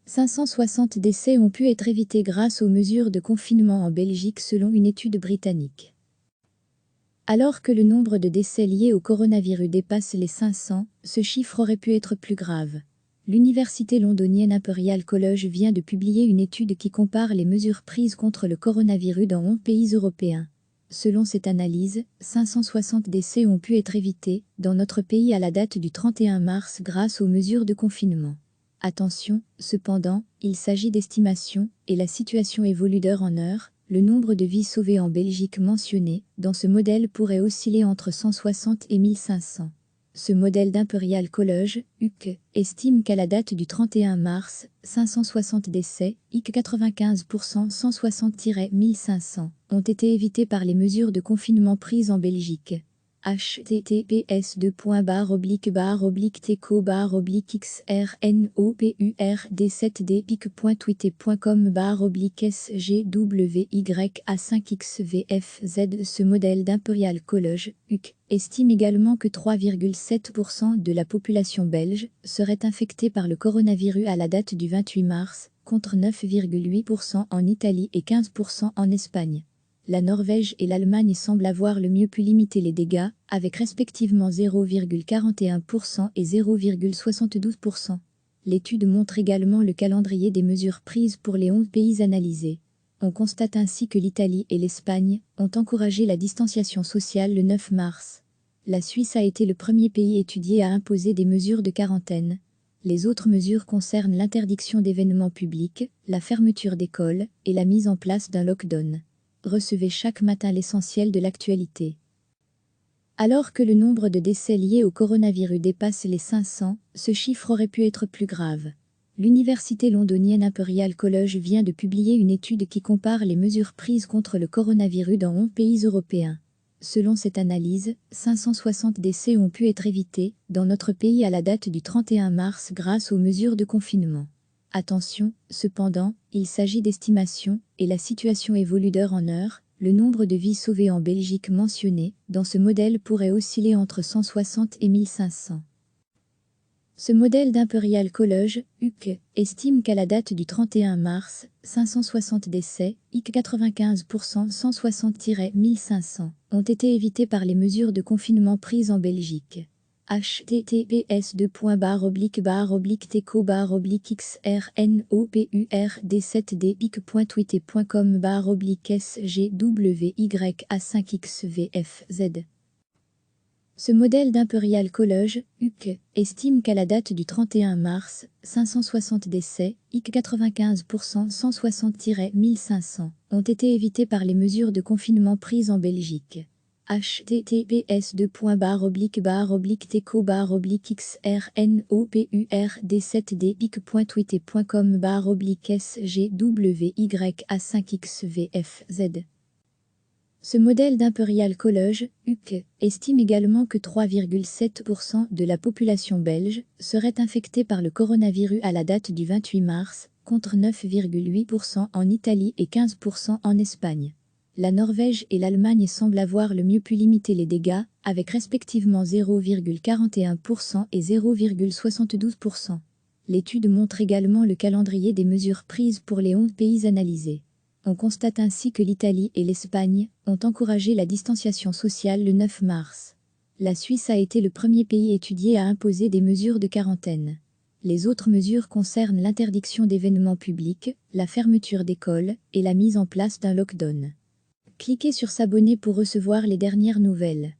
560 décès ont pu être évités grâce aux mesures de confinement en Belgique selon une étude britannique. Alors que le nombre de décès liés au coronavirus dépasse les 500, ce chiffre aurait pu être plus grave. L'université londonienne Imperial College vient de publier une étude qui compare les mesures prises contre le coronavirus dans 11 pays européens. Selon cette analyse, 560 décès ont pu être évités dans notre pays à la date du 31 mars grâce aux mesures de confinement. Attention, cependant, il s'agit d'estimations et la situation évolue d'heure en heure. Le nombre de vies sauvées en Belgique mentionné dans ce modèle pourrait osciller entre 160 et 1500. Ce modèle d'Imperial College, UK, estime qu'à la date du 31 mars, 560 décès, IC 95% 160-1500, ont été évités par les mesures de confinement prises en Belgique. https://teco-bard-tk.swt.com/sgwyA5xvfz. Ce modèle d'Imperial College, UK, estime également que 3,7% de la population belge serait infectée par le coronavirus à la date du 28 mars, contre 9,8% en Italie et 15% en Espagne. La Norvège et l'Allemagne semblent avoir le mieux pu limiter les dégâts, avec respectivement 0,41% et 0,72%. L'étude montre également le calendrier des mesures prises pour les 11 pays analysés. On constate ainsi que l'Italie et l'Espagne ont encouragé la distanciation sociale le 9 mars. La Suisse a été le premier pays étudié à imposer des mesures de quarantaine. Les autres mesures concernent l'interdiction d'événements publics, la fermeture d'écoles et la mise en place d'un lockdown. Recevez chaque matin l'essentiel de l'actualité. Alors que le nombre de décès liés au coronavirus dépasse les 500, ce chiffre aurait pu être plus grave. L'université londonienne Imperial College vient de publier une étude qui compare les mesures prises contre le coronavirus dans 11 pays européens. Selon cette analyse, 560 décès ont pu être évités dans notre pays à la date du 31 mars grâce aux mesures de confinement. Attention, cependant, il s'agit d'estimations et la situation évolue d'heure en heure. Le nombre de vies sauvées en Belgique mentionné dans ce modèle pourrait osciller entre 160 et 1500. Ce modèle d'Imperial College, UK, estime qu'à la date du 31 mars, 560 décès, IC 95% 160-1500, ont été évités par les mesures de confinement prises en Belgique. https://teco-bard-tk-xrno-pur-d7d-pic.twitter.com/xrpxdpxrd. Ce modèle d'Imperial College, UK, estime qu'à la date du 31 mars, 560 décès, IC 95% 160-1500, ont été évités par les mesures de confinement prises en Belgique. https://teco-bard-tk-xrno-pur-d7d-pic.twitter.com/xrpxdpxrd. Ce modèle d'Imperial College, UK, estime également que 3,7% de la population belge serait infectée par le coronavirus à la date du 28 mars, contre 9,8% en Italie et 15% en Espagne. La Norvège et l'Allemagne semblent avoir le mieux pu limiter les dégâts, avec respectivement 0,41% et 0,72%. L'étude montre également le calendrier des mesures prises pour les 11 pays analysés. On constate ainsi que l'Italie et l'Espagne ont encouragé la distanciation sociale le 9 mars. La Suisse a été le premier pays étudié à imposer des mesures de quarantaine. Les autres mesures concernent l'interdiction d'événements publics, la fermeture d'écoles et la mise en place d'un lockdown. Cliquez sur s'abonner pour recevoir les dernières nouvelles.